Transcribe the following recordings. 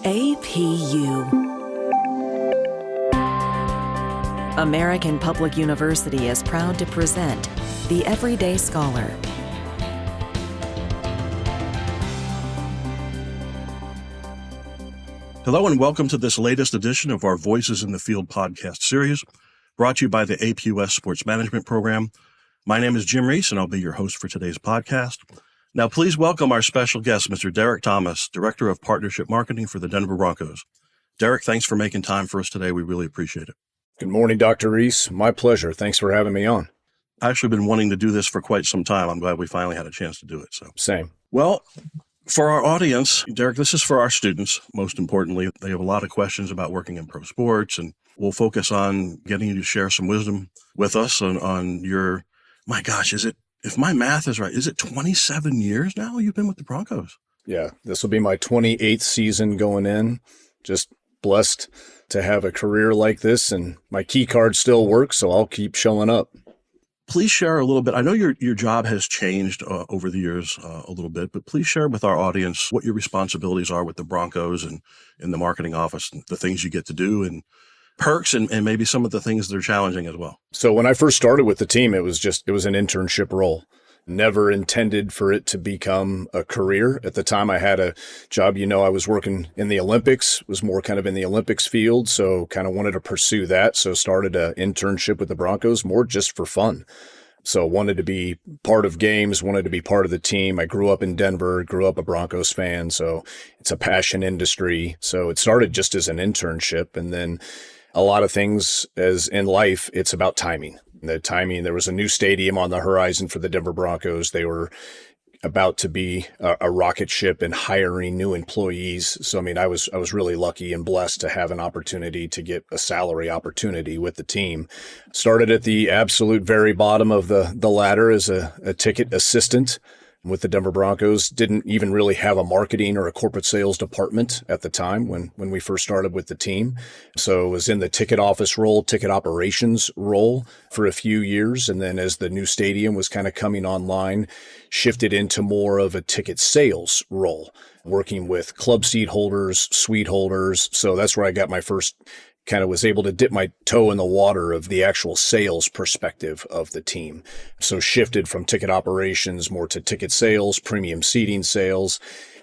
APU. American Public University is proud to present The Everyday Scholar. Hello and welcome to this latest edition of our Voices in the Field podcast series, brought to you by the APUS Sports Management Program. My name is Jim Reese, and I'll be your host for today's podcast. Now, please welcome our special guest, Mr. Derek Thomas, Director of Partnership Marketing for the Denver Broncos. Derek, thanks for making time for us today. We really appreciate it. Good morning, Dr. Reese. My pleasure. Thanks for having me on. I've actually been wanting to do this for quite some time. I'm glad we finally had a chance to do it. Same. Well, for our audience, Derek, this is for our students, most importantly. They have a lot of questions about working in pro sports, and we'll focus on getting you to share some wisdom with us on your, my gosh, if my math is right, is it 27 years now you've been with the Broncos? Yeah, this will be my 28th season going in. Just blessed to have a career like this, and my key card still works, so I'll keep showing up. Please share a little bit. I know your job has changed over the years a little bit, but please share with our audience what your responsibilities are with the Broncos and in the marketing office, and the things you get to do, and perks, and maybe some of the things that are challenging as well. So when I first started with the team, it was an internship role. Never intended for it to become a career. At the time I had a job, I was working in the Olympics, was more kind of in the Olympics field. So kind of wanted to pursue that. So started an internship with the Broncos more just for fun. So wanted to be part of games, wanted to be part of the team. I grew up in Denver, grew up a Broncos fan. So it's a passion industry. So it started just as an internship. And then a lot of things as in life, it's about timing. The timing, there was a new stadium on the horizon for the Denver Broncos. They were about to be a rocket ship and hiring new employees. So, I was really lucky and blessed to have an opportunity to get a salary opportunity with the team. Started at the absolute very bottom of the ladder as a ticket assistant with the Denver Broncos. Didn't even really have a marketing or a corporate sales department at the time when we first started with the team. So was in the ticket office role, ticket operations role for a few years. And then as the new stadium was kind of coming online, shifted into more of a ticket sales role, working with club seat holders, suite holders. So that's where I got my first kind of was able to dip my toe in the water of the actual sales perspective of the team. So shifted from ticket operations more to ticket sales, premium seating sales.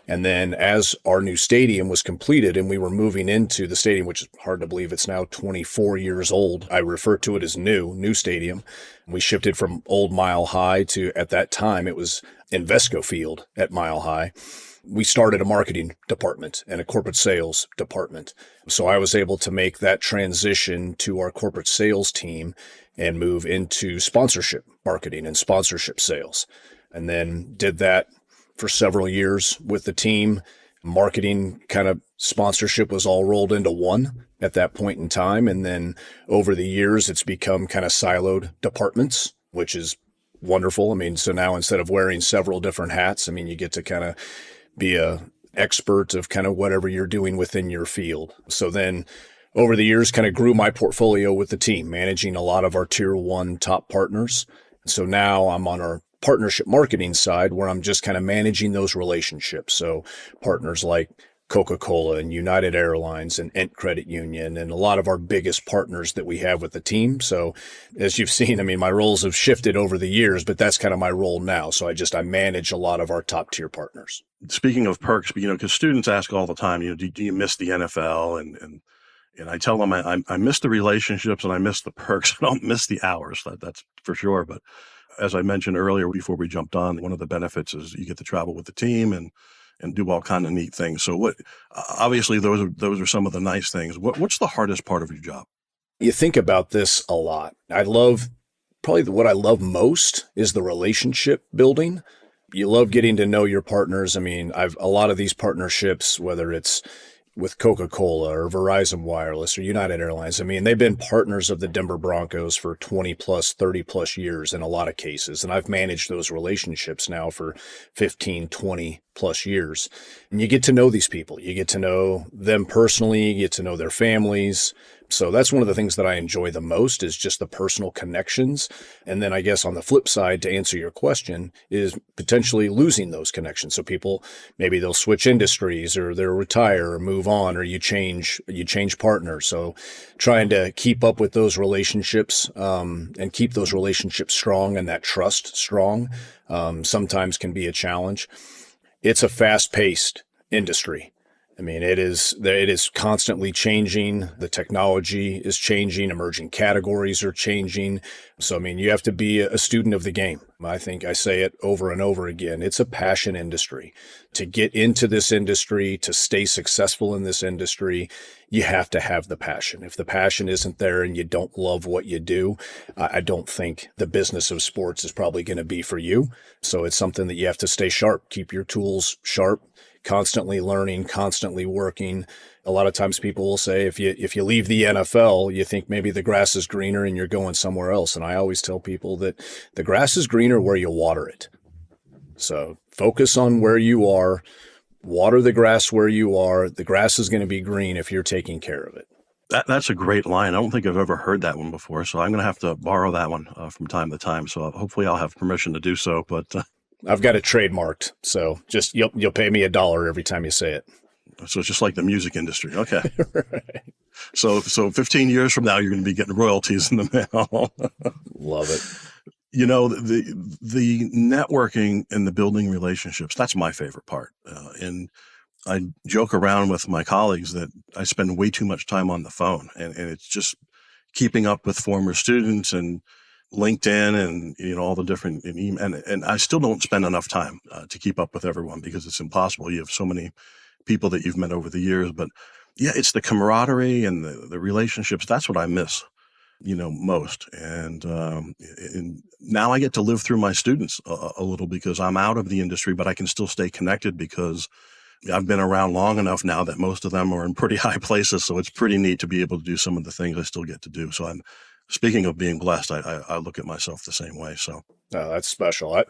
And then as our new stadium was completed and we were moving into the stadium, which is hard to believe it's now 24 years old. I refer to it as new stadium. We shifted from old Mile High to, at that time, it was Invesco Field at Mile High. We started a marketing department and a corporate sales department. So I was able to make that transition to our corporate sales team and move into sponsorship marketing and sponsorship sales. And then did that for several years with the team. Marketing kind of sponsorship was all rolled into one at that point in time. And then over the years, it's become kind of siloed departments, which is wonderful. So now instead of wearing several different hats, you get to kind of be a expert of kind of whatever you're doing within your field. So then over the years, kind of grew my portfolio with the team, managing a lot of our tier 1 top partners. So now I'm on our partnership marketing side where I'm just kind of managing those relationships. So partners like Coca-Cola and United Airlines and Ent Credit Union and a lot of our biggest partners that we have with the team. So as you've seen, my roles have shifted over the years, but that's kind of my role now. So I manage a lot of our top tier partners. Speaking of perks, because students ask all the time, do you miss the NFL? And I tell them I miss the relationships and I miss the perks. I don't miss the hours. That's for sure. But as I mentioned earlier, before we jumped on, one of the benefits is you get to travel with the team and do all kind of neat things. So obviously those are some of the nice things. What's the hardest part of your job? You think about this a lot. What I love most is the relationship building. You love getting to know your partners. I've a lot of these partnerships, whether it's with Coca-Cola or Verizon Wireless or United Airlines. They've been partners of the Denver Broncos for 20 plus, 30 plus years in a lot of cases. And I've managed those relationships now for 15, 20 plus years. And you get to know these people. You get to know them personally, you get to know their families. So that's one of the things that I enjoy the most is just the personal connections. And then I guess on the flip side, to answer your question, is potentially losing those connections. So people, maybe they'll switch industries or they'll retire or move on, or you change partners. So trying to keep up with those relationships and keep those relationships strong and that trust strong sometimes can be a challenge. It's a fast-paced industry. I mean, it is constantly changing. The technology is changing. Emerging categories are changing. So, I mean, you have to be a student of the game. I think I say it over and over again. It's a passion industry. To get into this industry, to stay successful in this industry, you have to have the passion. If the passion isn't there and you don't love what you do, I don't think the business of sports is probably going to be for you. So it's something that you have to stay sharp, keep your tools sharp, constantly learning, constantly working. A lot of times people will say, if you leave the NFL, you think maybe the grass is greener and you're going somewhere else. And I always tell people that the grass is greener where you water it. So focus on where you are, water the grass where you are. The grass is going to be green if you're taking care of it. That's a great line. I don't think I've ever heard that one before. So I'm going to have to borrow that one from time to time. So hopefully I'll have permission to do so. But I've got it trademarked, so just you'll pay me $1 every time you say it. So it's just like the music industry. Okay. Right. So 15 years from now, you're going to be getting royalties in the mail. Love it. You know, the networking and the building relationships, that's my favorite part. And I joke around with my colleagues that I spend way too much time on the phone, and it's just keeping up with former students and LinkedIn and, you know, all the different, and I still don't spend enough time to keep up with everyone because it's impossible. You have so many people that you've met over the years, but yeah, it's the camaraderie and the relationships. That's what I miss, you know, most. And now I get to live through my students a little because I'm out of the industry, but I can still stay connected because I've been around long enough now that most of them are in pretty high places. So it's pretty neat to be able to do some of the things I still get to do. So speaking of being blessed, I look at myself the same way. So that's special.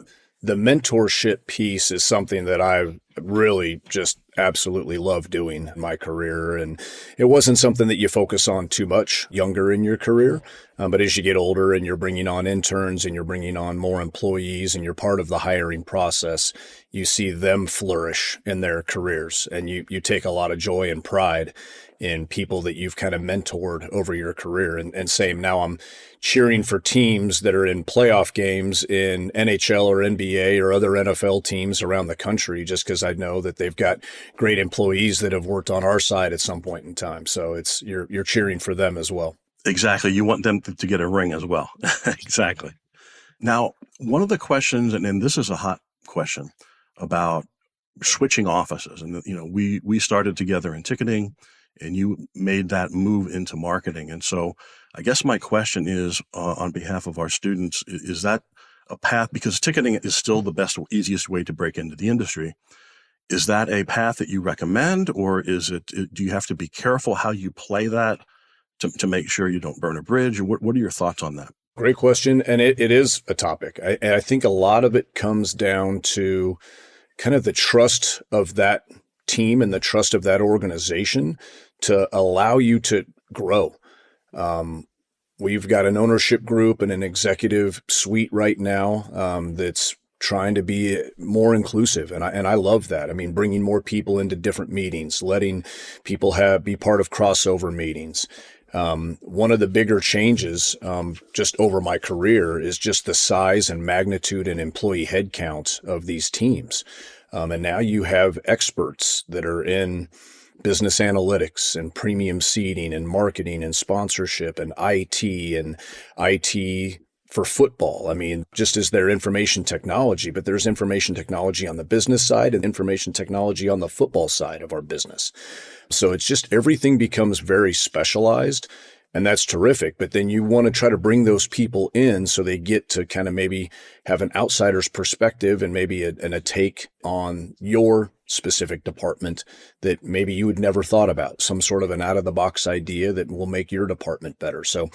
The mentorship piece is something that I really just absolutely love doing in my career. And it wasn't something that you focus on too much younger in your career. But as you get older and you're bringing on interns and you're bringing on more employees and you're part of the hiring process, you see them flourish in their careers. And you take a lot of joy and pride in people that you've kind of mentored over your career. And same now, I'm cheering for teams that are in playoff games in NHL or NBA or other NFL teams around the country, just because I know that they've got great employees that have worked on our side at some point in time. So you're cheering for them as well. Exactly. You want them to get a ring as well. Exactly. Now, one of the questions, and this is a hot question about switching offices. And, you know, we started together in ticketing and you made that move into marketing. And so I guess my question is on behalf of our students, is that a path, because ticketing is still the best, easiest way to break into the industry. Is that a path that you recommend, or do you have to be careful how you play that to make sure you don't burn a bridge? Or what are your thoughts on that? Great question. And it is a topic. I think a lot of it comes down to kind of the trust of that team and the trust of that organization to allow you to grow. We've got an ownership group and an executive suite right now that's trying to be more inclusive. And I love that. I mean, bringing more people into different meetings, letting people be part of crossover meetings. One of the bigger changes just over my career is just the size and magnitude and employee headcount of these teams. And now you have experts that are in business analytics and premium seating and marketing and sponsorship and IT for football. I mean, just as there's information technology, but there's information technology on the business side and information technology on the football side of our business. So it's just everything becomes very specialized, and that's terrific. But then you want to try to bring those people in so they get to kind of maybe have an outsider's perspective and maybe a take on your specific department that maybe you had never thought about, some sort of an out-of-the-box idea that will make your department better. So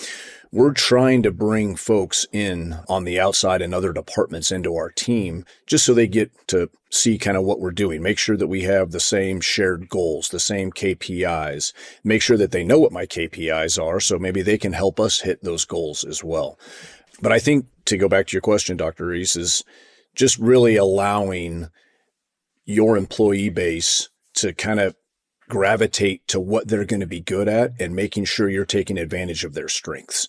we're trying to bring folks in on the outside and other departments into our team just so they get to see kind of what we're doing, make sure that we have the same shared goals, the same KPIs, make sure that they know what my KPIs are so maybe they can help us hit those goals as well. But I think, to go back to your question, Dr. Reese, is just really allowing your employee base to kind of gravitate to what they're going to be good at and making sure you're taking advantage of their strengths.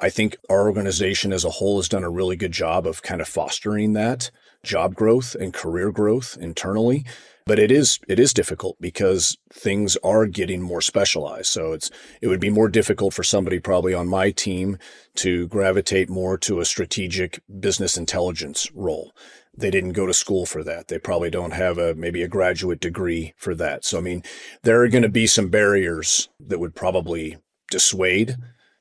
I think our organization as a whole has done a really good job of kind of fostering that job growth and career growth internally. But it is difficult because things are getting more specialized. So it would be more difficult for somebody probably on my team to gravitate more to a strategic business intelligence role. They didn't go to school for that. They probably don't have maybe a graduate degree for that. So, I mean, there are going to be some barriers that would probably dissuade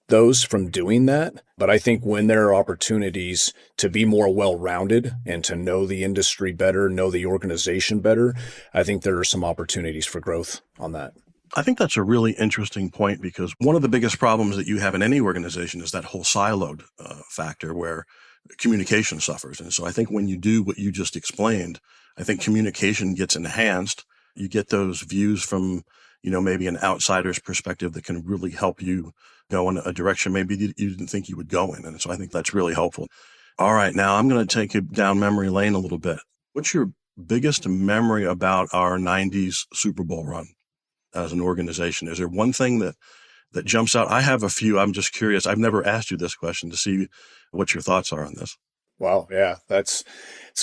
those from doing that. But I think when there are opportunities to be more well-rounded and to know the industry better, know the organization better, I think there are some opportunities for growth on that. I think that's a really interesting point, because one of the biggest problems that you have in any organization is that whole siloed factor where communication suffers. And so I think when you do what you just explained, I think communication gets enhanced. You get those views from, maybe an outsider's perspective that can really help you go in a direction maybe you didn't think you would go in. And so I think that's really helpful. All right, now I'm going to take you down memory lane a little bit. What's your biggest memory about our 90s Super Bowl run as an organization? Is there one thing that jumps out? I have a few. I'm just curious. I've never asked you this question to see what your thoughts are on this. Wow. Yeah, it's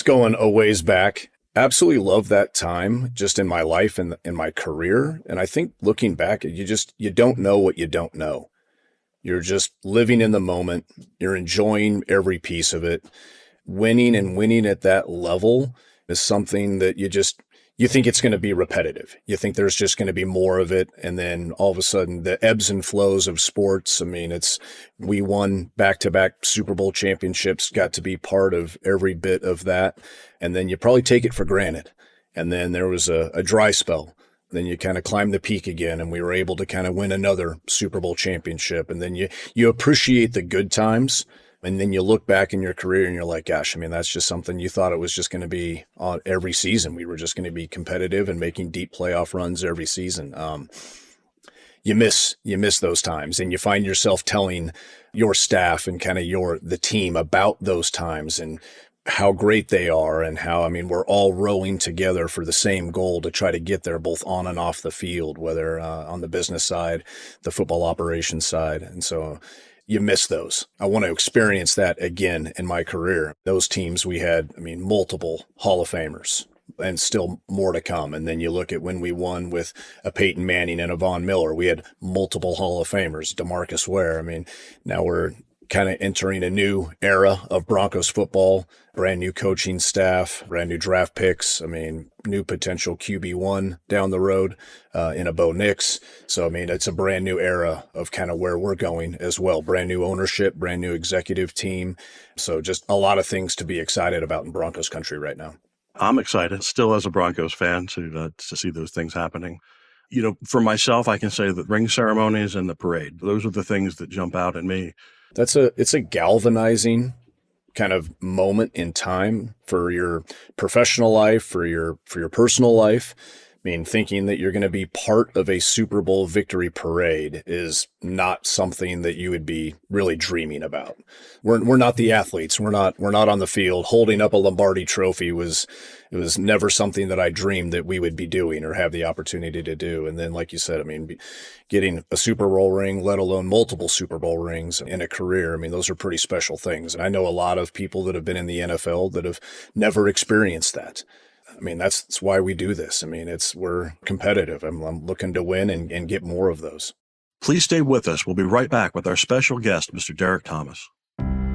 going a ways back. Absolutely love that time just in my life and in my career. And I think looking back, you don't know what you don't know. You're just living in the moment. You're enjoying every piece of it. Winning at that level is something that you think it's going to be repetitive. You think there's just going to be more of it. And then all of a sudden the ebbs and flows of sports. I mean, we won back-to-back Super Bowl championships, got to be part of every bit of that. And then you probably take it for granted. And then there was a dry spell. Then you kind of climb the peak again, and we were able to kind of win another Super Bowl championship. And then you appreciate the good times. And then you look back in your career and you're like, gosh, I mean, that's just something you thought it was just going to be on every season. We were just going to be competitive and making deep playoff runs every season. You miss those times, and you find yourself telling your staff and kind of the team about those times and how great they are, and how, I mean, we're all rowing together for the same goal to try to get there both on and off the field, whether on the business side, the football operations side. And so you miss those. I want to experience that again in my career. Those teams we had, I mean, multiple Hall of Famers and still more to come. And then you look at when we won with a Peyton Manning and a Von Miller, we had multiple Hall of Famers, DeMarcus Ware. I mean, now we're kind of entering a new era of Broncos football, brand new coaching staff, brand new draft picks. I mean, new potential QB1 down the road in a Bo Nix. So, I mean, it's a brand new era of kind of where we're going as well. Brand new ownership, brand new executive team. So just a lot of things to be excited about in Broncos country right now. I'm excited still as a Broncos fan to see those things happening. For myself, I can say that ring ceremonies and the parade, those are the things that jump out at me. It's a galvanizing kind of moment in time for your professional life, for your personal life. I mean, thinking that you're going to be part of a Super Bowl victory parade is not something that you would be really dreaming about. We're not the athletes. We're not on the field. Holding up a Lombardi trophy was never something that I dreamed that we would be doing or have the opportunity to do. And then, like you said, I mean, getting a Super Bowl ring, let alone multiple Super Bowl rings in a career, I mean, those are pretty special things. And I know a lot of people that have been in the NFL that have never experienced that. I mean, that's why we do this. I mean, we're competitive. I'm looking to win and get more of those. Please stay with us. We'll be right back with our special guest, Mr. Derek Thomas.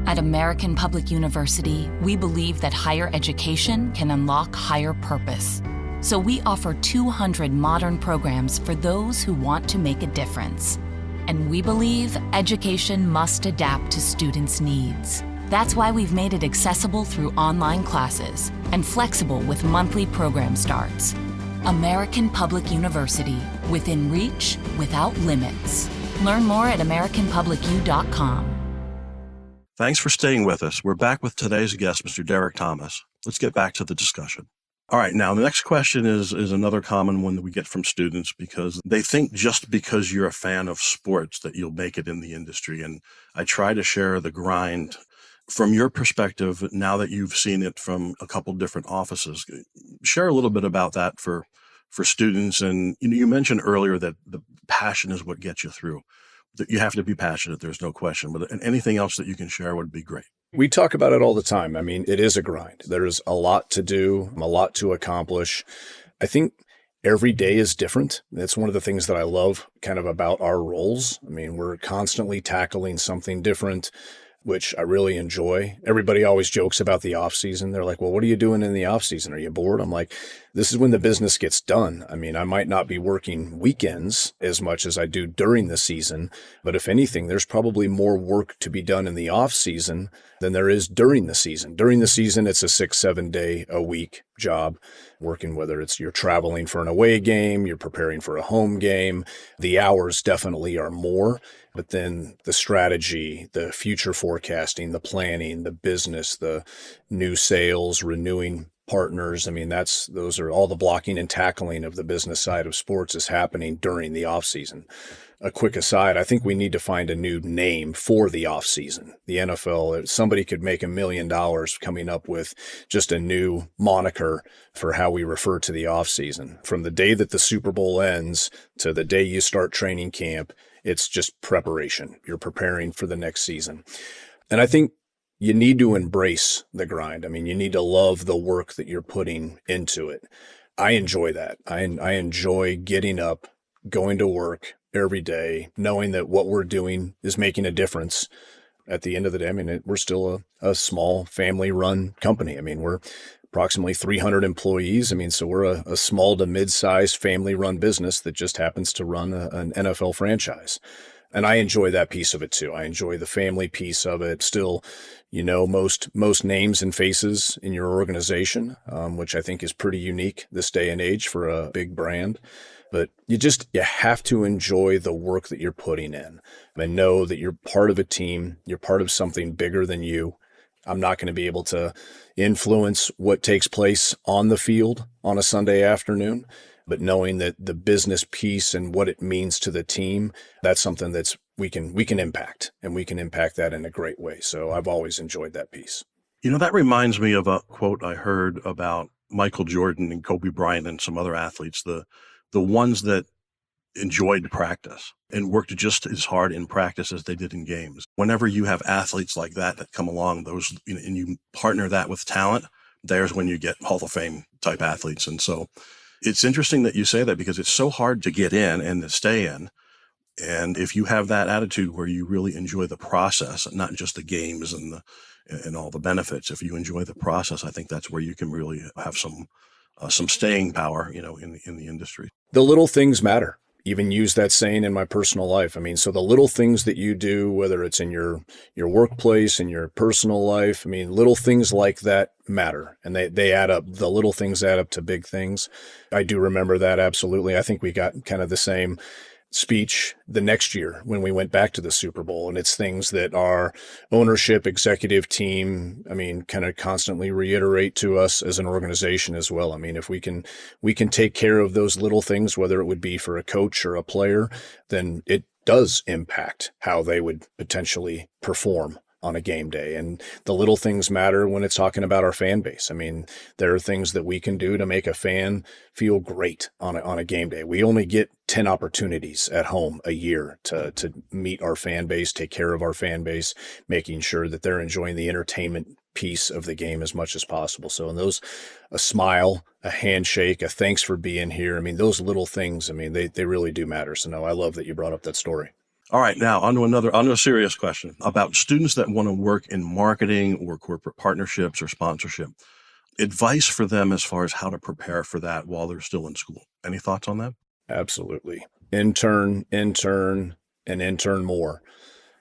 At American Public University, we believe that higher education can unlock higher purpose. So we offer 200 modern programs for those who want to make a difference. And we believe education must adapt to students' needs. That's why we've made it accessible through online classes and flexible with monthly program starts. American Public University, within reach, without limits. Learn more at americanpublicu.com. Thanks for staying with us. We're back with today's guest, Mr. Derek Thomas. Let's get back to the discussion. All right, now the next question is another common one that we get from students because they think just because you're a fan of sports that you'll make it in the industry. And I try to share the grind from your perspective now that you've seen it from a couple different offices. Share a little bit about that for students. And you mentioned earlier that the passion is what gets you through. That you have to be passionate, there's no question. But anything else that you can share would be great. We talk about it all the time. I mean, it is a grind. There's a lot to do, a lot to accomplish. I think every day is different. That's one of the things that I love kind of about our roles. I mean, we're constantly tackling something different, which I really enjoy. Everybody always jokes about the off season. They're like, well, what are you doing in the off season? Are you bored? I'm like, this is when the business gets done. I mean, I might not be working weekends as much as I do during the season, but if anything, there's probably more work to be done in the off season than there is during the season. During the season, it's a 6-7 day a week job working, whether it's you're traveling for an away game, you're preparing for a home game. The hours definitely are more, but then the strategy, the future forecasting, the planning, the business, the new sales, renewing partners. I mean, those are all the blocking and tackling of the business side of sports is happening during the off season. A quick aside, I think we need to find a new name for the off season. The NFL, somebody could make $1 million coming up with just a new moniker for how we refer to the off season. From the day that the Super Bowl ends to the day you start training camp, it's just preparation. You're preparing for the next season. And I think you need to embrace the grind. I mean, you need to love the work that you're putting into it. I enjoy that. I enjoy getting up, going to work every day, knowing that what we're doing is making a difference. At the end of the day, I mean, we're still a small family-run company. I mean, we're approximately 300 employees. I mean, so we're a small to mid-sized family-run business that just happens to run an NFL franchise. And I enjoy that piece of it too. I enjoy the family piece of it. Still, most names and faces in your organization, which I think is pretty unique this day and age for a big brand. But you have to enjoy the work that you're putting in and know that you're part of a team. You're part of something bigger than you. I'm not going to be able to influence what takes place on the field on a Sunday afternoon, but knowing that the business piece and what it means to the team, that's something that's we can impact, and we can impact that in a great way. So I've always enjoyed that piece. That reminds me of a quote I heard about Michael Jordan and Kobe Bryant and some other athletes, the ones that enjoyed practice and worked just as hard in practice as they did in games. Whenever you have athletes like that come along, and you partner that with talent, there's when you get Hall of Fame type athletes. And so it's interesting that you say that because it's so hard to get in and to stay in. And if you have that attitude where you really enjoy the process, not just the games and all the benefits, if you enjoy the process, I think that's where you can really have some staying power, in the industry. The little things matter. Even use that saying in my personal life. I mean, so the little things that you do, whether it's in your workplace, in your personal life, I mean, little things like that matter, and they add up. The little things add up to big things. I do remember that absolutely. I think we got kind of the same speech the next year when we went back to the Super Bowl. And it's things that our ownership, executive team, I mean, kind of constantly reiterate to us as an organization as well. I mean, if we can take care of those little things, whether it would be for a coach or a player, then it does impact how they would potentially perform on a game day. And the little things matter when it's talking about our fan base. I mean, there are things that we can do to make a fan feel great on a game day. We only get 10 opportunities at home a year to meet our fan base, take care of our fan base, making sure that they're enjoying the entertainment piece of the game as much as possible. So in those, a smile, a handshake, a thanks for being here. I mean, those little things, I mean, they really do matter. So no, I love that you brought up that story. All right, now on to a serious question about students that want to work in marketing or corporate partnerships or sponsorship. Advice for them as far as how to prepare for that while they're still in school. Any thoughts on that? Absolutely. Intern, and intern more.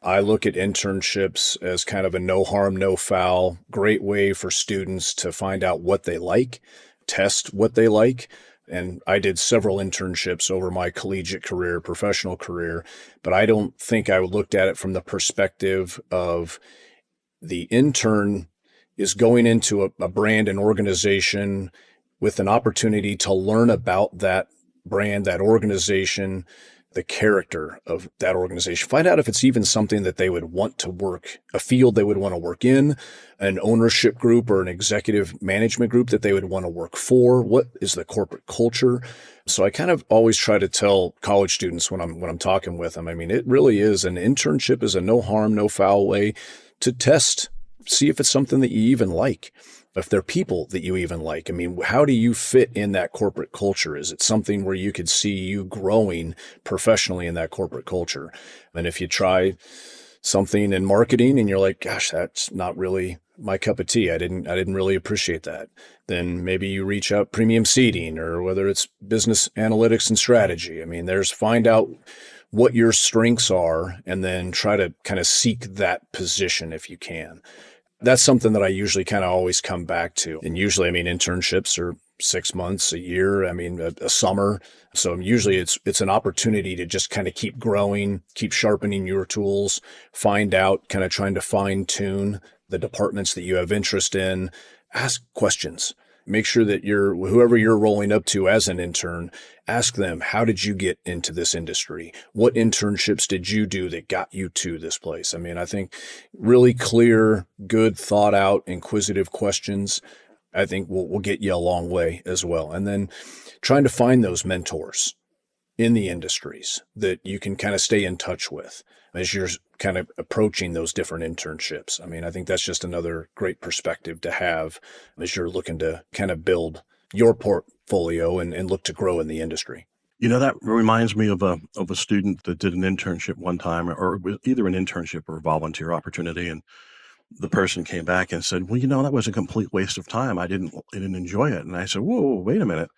I look at internships as kind of a no harm, no foul, great way for students to find out what they like, test what they like. And I did several internships over my collegiate career, professional career, but I don't think I looked at it from the perspective of the intern is going into a brand and organization with an opportunity to learn about that brand, that organization, the character of that organization. Find out if it's even something that they would want to work, a field they would want to work in, an ownership group or an executive management group that they would want to work for. What is the corporate culture? So I kind of always try to tell college students when I'm talking with them, I mean, it really is an internship is a no harm, no foul way to test, see if it's something that you even like. If they're people that you even like. I mean, how do you fit in that corporate culture? Is it something where you could see you growing professionally in that corporate culture? And if you try something in marketing and you're like, gosh, that's not really my cup of tea. I didn't really appreciate that. Then maybe you reach out premium seating, or whether it's business analytics and strategy. I mean, find out what your strengths are and then try to kind of seek that position if you can. That's something that I usually kind of always come back to. And usually, I mean, internships are 6 months, a year, I mean, a summer. So usually it's an opportunity to just kind of keep growing, keep sharpening your tools, find out, kind of trying to fine tune the departments that you have interest in, ask questions. Make sure that whoever you're rolling up to as an intern, ask them, how did you get into this industry? What internships did you do that got you to this place? I mean, I think really clear, good, thought out, inquisitive questions, I think will get you a long way as well. And then trying to find those mentors in the industries that you can kind of stay in touch with as you're kind of approaching those different internships. I mean, I think that's just another great perspective to have as you're looking to kind of build your portfolio and look to grow in the industry. You know, that reminds me of a student that did an internship one time, or it was either an internship or a volunteer opportunity. And the person came back and said, well, you know, that was a complete waste of time. I didn't enjoy it. And I said, whoa, wait a minute.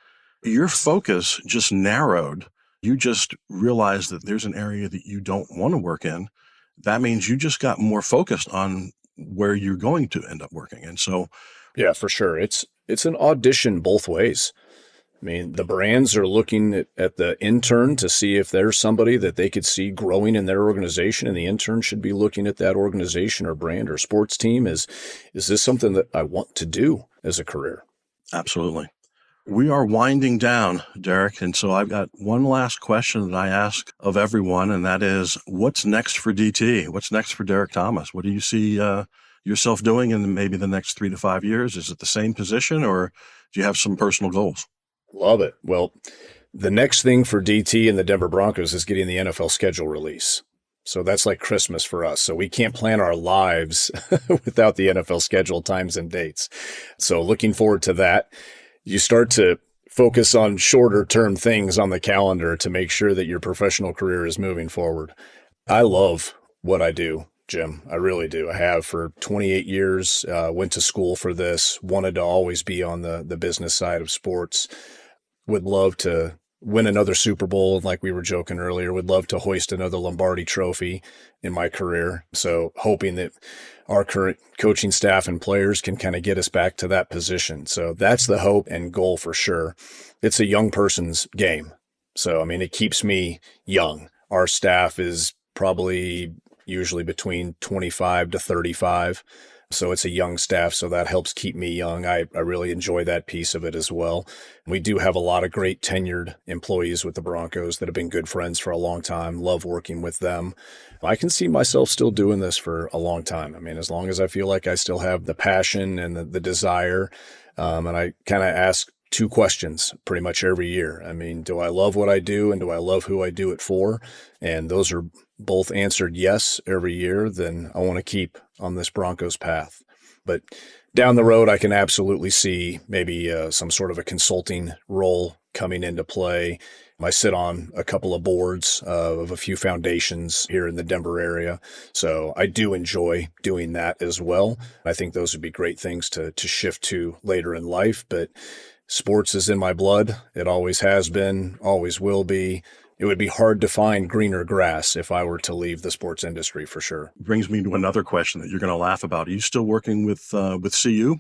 Your focus just narrowed. You just realized that there's an area that you don't want to work in. That means you just got more focused on where you're going to end up working. And so, yeah, for sure. It's an audition both ways. I mean, the brands are looking at the intern to see if there's somebody that they could see growing in their organization, and the intern should be looking at that organization or brand or sports team. Is this something that I want to do as a career? Absolutely. We are winding down, Derek, and so I've got one last question that I ask of everyone, and that is, what's next for DT? What's next for Derek Thomas? What do you see yourself doing in maybe the next 3 to 5 years? Is it the same position, or do you have some personal goals? Love it. Well, the next thing for DT and the Denver Broncos is getting the NFL schedule release. So that's like Christmas for us. So we can't plan our lives without the NFL schedule times and dates. So looking forward to that. You start to focus on shorter term things on the calendar to make sure that your professional career is moving forward. I love what I do, Jim. I really do. I have for 28 years, went to school for this, wanted to always be on the business side of sports, would love to win another Super Bowl. Like we were joking earlier, would love to hoist another Lombardi trophy in my career. So hoping that our current coaching staff and players can kind of get us back to that position. So that's the hope and goal for sure. It's a young person's game. So, I mean, it keeps me young. Our staff is probably usually between 25 to 35. So it's a young staff, so that helps keep me young. I really enjoy that piece of it as well. We do have a lot of great tenured employees with the Broncos that have been good friends for a long time. Love working with them. I can see myself still doing this for a long time. I mean, as long as I feel like I still have the passion and the desire. And I kind of ask 2 questions pretty much every year. I mean, do I love what I do, and do I love who I do it for? And those are both answered yes every year. Then I want to keep on this Broncos path. But down the road, I can absolutely see maybe some sort of a consulting role coming into play. I sit on a couple of boards of a few foundations here in the Denver area. So I do enjoy doing that as well. I think those would be great things to shift to later in life. But sports is in my blood. It always has been, always will be. it would be hard to find greener grass if I were to leave the sports industry for sure. Brings me to another question that you're going to laugh about. Are you still working with CU?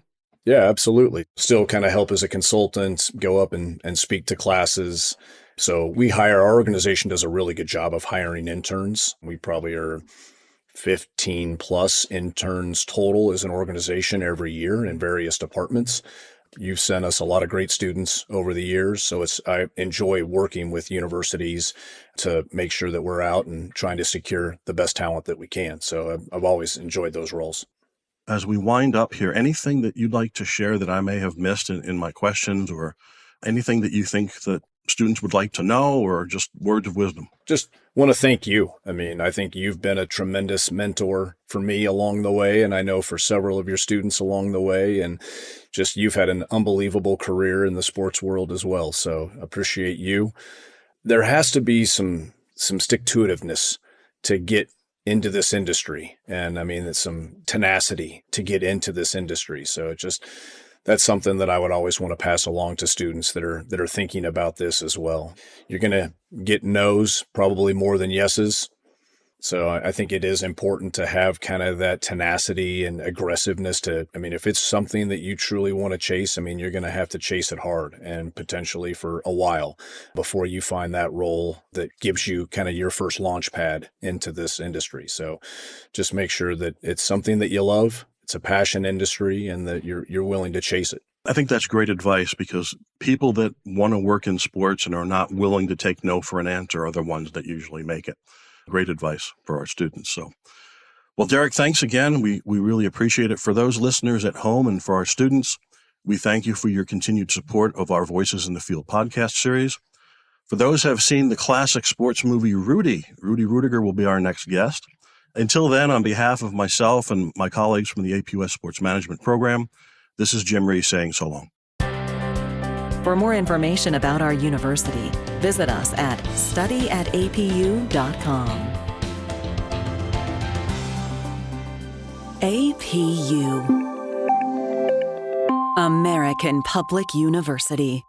Yeah, absolutely. Still kind of help as a consultant, go up and speak to classes. So our organization does a really good job of hiring interns. We probably are 15 plus interns total as an organization every year in various departments. You've sent us a lot of great students over the years. So I enjoy working with universities to make sure that we're out and trying to secure the best talent that we can. So I've always enjoyed those roles. As we wind up here, anything that you'd like to share that I may have missed in my questions, or anything that you think that students would like to know, or just words of wisdom? Just want to thank you. I mean, I think you've been a tremendous mentor for me along the way, and I know for several of your students along the way, and just you've had an unbelievable career in the sports world as well. So appreciate you. There has to be some stick-to-itiveness to get into this industry. And I mean, it's some tenacity to get into this industry. So that's something that I would always want to pass along to students that are thinking about this as well. You're going to get no's probably more than yeses. So I think it is important to have kind of that tenacity and aggressiveness if it's something that you truly want to chase, you're going to have to chase it hard and potentially for a while before you find that role that gives you kind of your first launch pad into this industry. So just make sure that it's something that you love, it's a passion industry, and that you're willing to chase it. I think that's great advice, because people that want to work in sports and are not willing to take no for an answer are the ones that usually make it. Great advice for our students. So, well, Derek, thanks again. We really appreciate it. For those listeners at home and for our students, we thank you for your continued support of our Voices in the Field podcast series. For those who have seen the classic sports movie Rudy Rudiger will be our next guest. Until then, on behalf of myself and my colleagues from the APUS Sports Management Program, this is Jim Reese saying so long. For more information about our university, visit us at studyatapu.com. APU, American Public University.